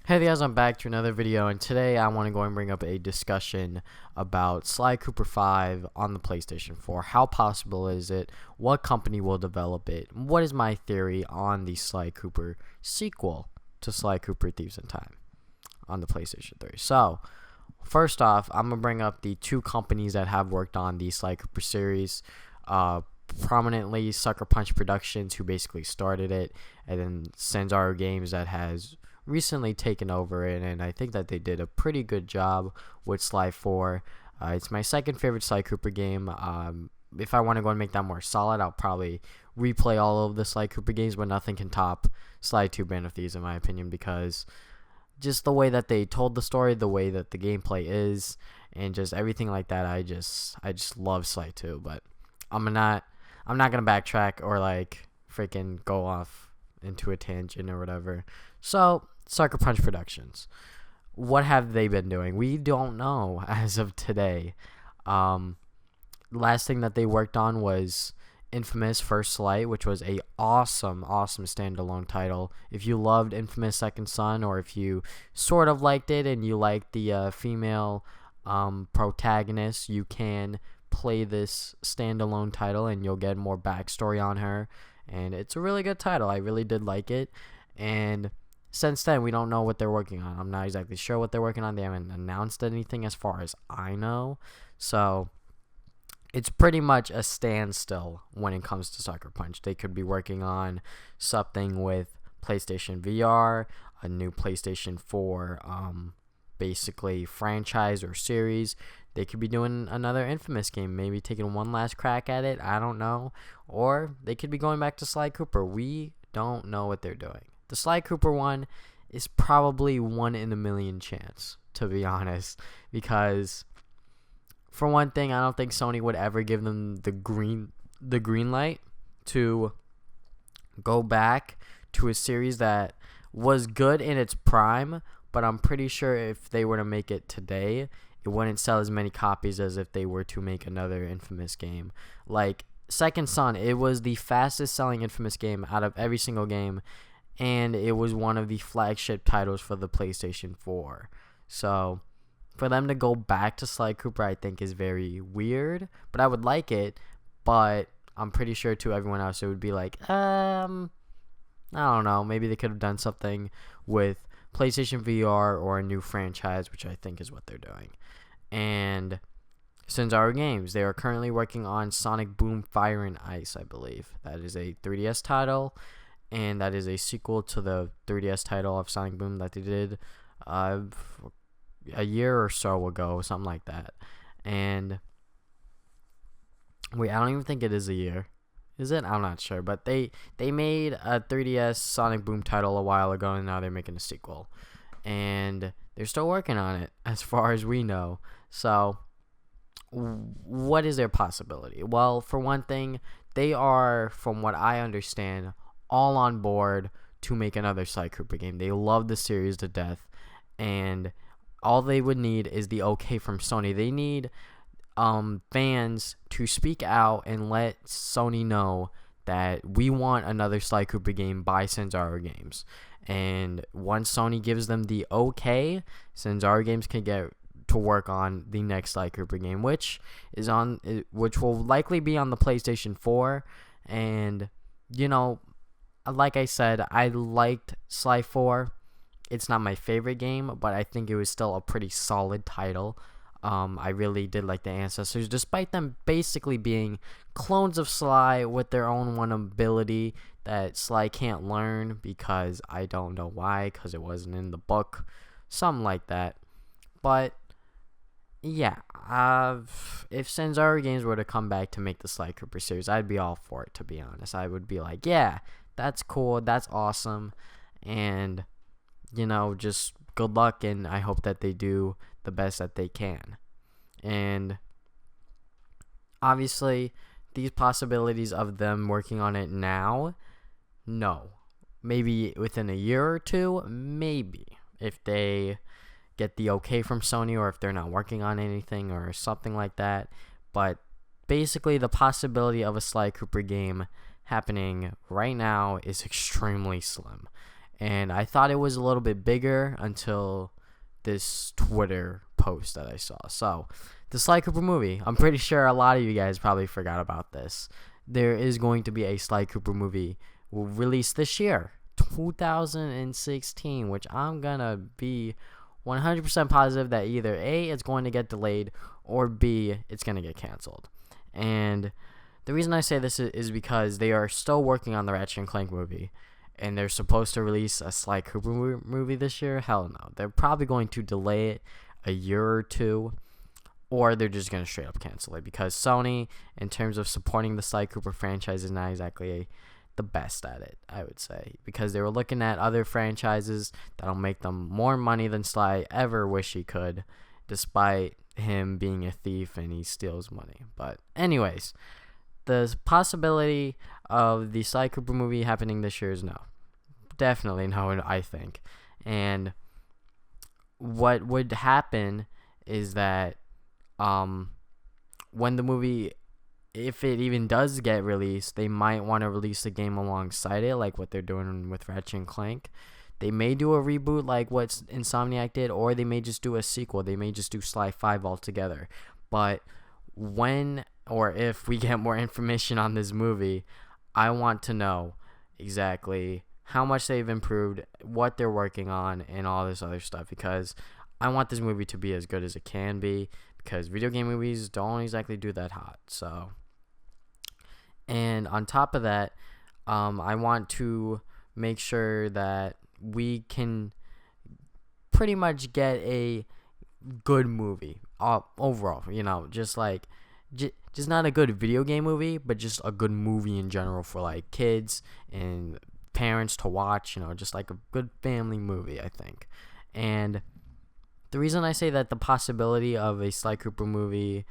Hey guys, I'm back to another video, and today I want to go and bring up a discussion about Sly Cooper 5 on the PlayStation 4. How possible is it? What company will develop it? What is my theory on the Sly Cooper sequel to Sly Cooper Thieves in Time on the PlayStation 3? So, first off, I'm going to bring up the two companies that have worked on the Sly Cooper series. Prominently, Sucker Punch Productions, who basically started it, and then Sanzaru Games, that has recently taken over it, and I think that they did a pretty good job with Sly 4. It's my second favorite Sly Cooper game. If I want to go and make that more solid, I'll probably replay all of the Sly Cooper games, but nothing can top Sly 2 Band of Thieves in my opinion, because just the way that they told the story, the way that the gameplay is, and just everything like that, I just love Sly 2. But I'm not gonna backtrack or like freaking go off into a tangent or whatever. So, Sucker Punch Productions, what have they been doing? We don't know as of today. Last thing that they worked on was Infamous First Light, which was a awesome standalone title. If you loved Infamous Second Son, or if you sort of liked it and you liked the female protagonist, you can play this standalone title and you'll get more backstory on her. And it's a really good title. I really did like it. And since then, we don't know what they're working on. I'm not exactly sure what they're working on. They haven't announced anything as far as I know. So, it's pretty much a standstill when it comes to Sucker Punch. They could be working on something with PlayStation VR, a new PlayStation 4 basically franchise or series. They could be doing another Infamous game, maybe taking one last crack at it. I don't know. Or they could be going back to Sly Cooper. We don't know what they're doing. The Sly Cooper one is probably 1 in a million chance, to be honest, because for one thing, I don't think Sony would ever give them the green light to go back to a series that was good in its prime, but I'm pretty sure if they were to make it today, it wouldn't sell as many copies as if they were to make another Infamous game. Like Second Son, it was the fastest selling Infamous game out of every single game, and it was one of the flagship titles for the PlayStation 4. So, for them to go back to Sly Cooper, I think is very weird, but I would like it. But I'm pretty sure to everyone else, it would be like, I don't know, maybe they could have done something with PlayStation VR or a new franchise, which I think is what they're doing. And Sanzaru Games, they are currently working on Sonic Boom Fire and Ice, I believe. That is a 3DS title, and that is a sequel to the 3DS title of Sonic Boom that they did a year or so ago, something like that. And wait, I don't even think it is a year. Is it? I'm not sure. But they made a 3DS Sonic Boom title a while ago, and now they're making a sequel. And they're still working on it, as far as we know. So, what is their possibility? Well, for one thing, they are, from what I understand, all on board to make another Sly Cooper game. They love the series to death, and all they would need is the okay from Sony. They need fans to speak out and let Sony know that we want another Sly Cooper game by Sanzaru Games. And once Sony gives them the okay, Sanzaru Games can get to work on the next Sly Cooper game, which will likely be on the PlayStation 4. And like I said, I liked Sly 4. It's not my favorite game, but I think it was still a pretty solid title. I really did like the ancestors, despite them basically being clones of Sly with their own one ability that Sly can't learn, because I don't know why, because it wasn't in the book, something like that. But yeah, if Sanzaru Games were to come back to make the Sly Cooper series, I'd be all for it, to be honest. I would be like, yeah, that's cool, that's awesome, and just good luck, and I hope that they do the best that they can. And obviously, these possibilities of them working on it now, no. Maybe within a year or two, maybe, if they get the okay from Sony, or if they're not working on anything or something like that. But basically, the possibility of a Sly Cooper game happening right now is extremely slim. and I thought it was a little bit bigger until this Twitter post that I saw. So, the Sly Cooper movie. I'm pretty sure a lot of you guys probably forgot about this. There is going to be a Sly Cooper movie released this year, 2016, which I'm gonna be 100% positive that either A, it's going to get delayed, or B, it's going to get canceled. And the reason I say this is because they are still working on the Ratchet and Clank movie, and they're supposed to release a Sly Cooper movie this year. Hell no. They're probably going to delay it a year or two, or they're just going to straight up cancel it, because Sony, in terms of supporting the Sly Cooper franchise, is not exactly the best at it, I would say, because they were looking at other franchises that'll make them more money than Sly ever wish he could, despite him being a thief and he steals money. But anyways, the possibility of the Sly Cooper movie happening this year is no. Definitely no, I think. And what would happen is that when the movie, if it even does get released, they might want to release the game alongside it, like what they're doing with Ratchet and Clank. They may do a reboot like what Insomniac did, or they may just do a sequel. They may just do Sly 5 altogether. But when or if we get more information on this movie, I want to know exactly how much they've improved, what they're working on, and all this other stuff, because I want this movie to be as good as it can be, because video game movies don't exactly do that hot. So, and on top of that, I want to make sure that we can pretty much get a good movie overall, just like just not a good video game movie, but just a good movie in general for like kids and parents to watch, just like a good family movie, I think. And the reason I say that the possibility of the Sly Cooper movie,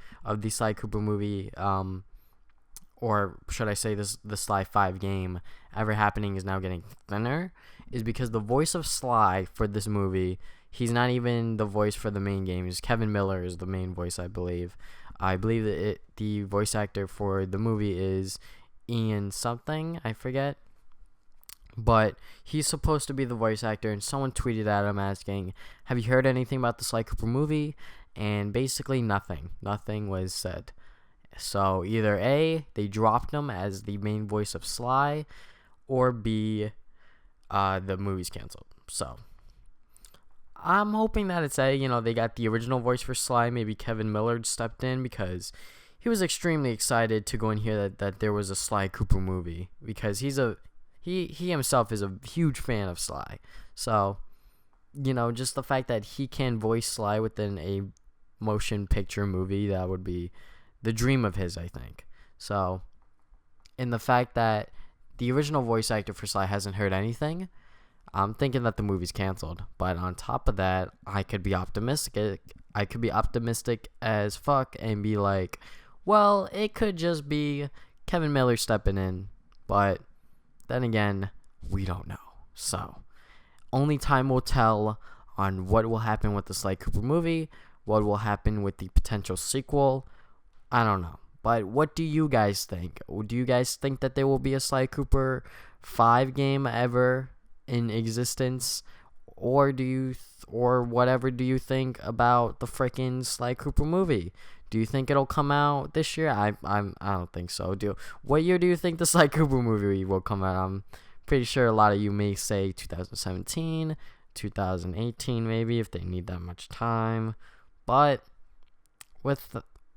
or should I say the Sly 5 game ever happening is now getting thinner, is because the voice of Sly for this movie, he's not even the voice for the main game. Kevin Miller is the main voice, I believe. I believe that the voice actor for the movie is Ian something, I forget. But he's supposed to be the voice actor, and someone tweeted at him asking, have you heard anything about the Sly Cooper movie? And basically nothing. Nothing was said. So either A, they dropped him as the main voice of Sly, or B, the movie's canceled. So I'm hoping that it's A, they got the original voice for Sly. Maybe Kevin Miller stepped in, because he was extremely excited to go and hear that there was a Sly Cooper movie, because he himself is a huge fan of Sly. So, just the fact that he can voice Sly within a motion picture movie, that would be the dream of his, I think. So, and the fact that the original voice actor for Sly hasn't heard anything, I'm thinking that the movie's canceled. But on top of that, I could be optimistic. I could be optimistic as fuck and be like, well, it could just be Kevin Miller stepping in. But then again, we don't know. So, only time will tell on what will happen with the Sly Cooper movie, what will happen with the potential sequel. I don't know. But what do you guys think? Do you guys think that there will be a Sly Cooper 5 game ever in existence? Or whatever do you think about the freaking Sly Cooper movie? Do you think it'll come out this year? I don't think so. What year do you think the Sly Cooper movie will come out? I'm pretty sure a lot of you may say 2017, 2018 maybe, if they need that much time. But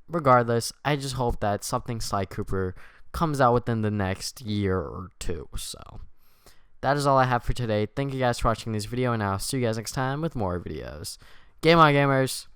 regardless, I just hope that something Sly Cooper comes out within the next year or two. So that is all I have for today. Thank you guys for watching this video, and I'll see you guys next time with more videos. Game on, gamers!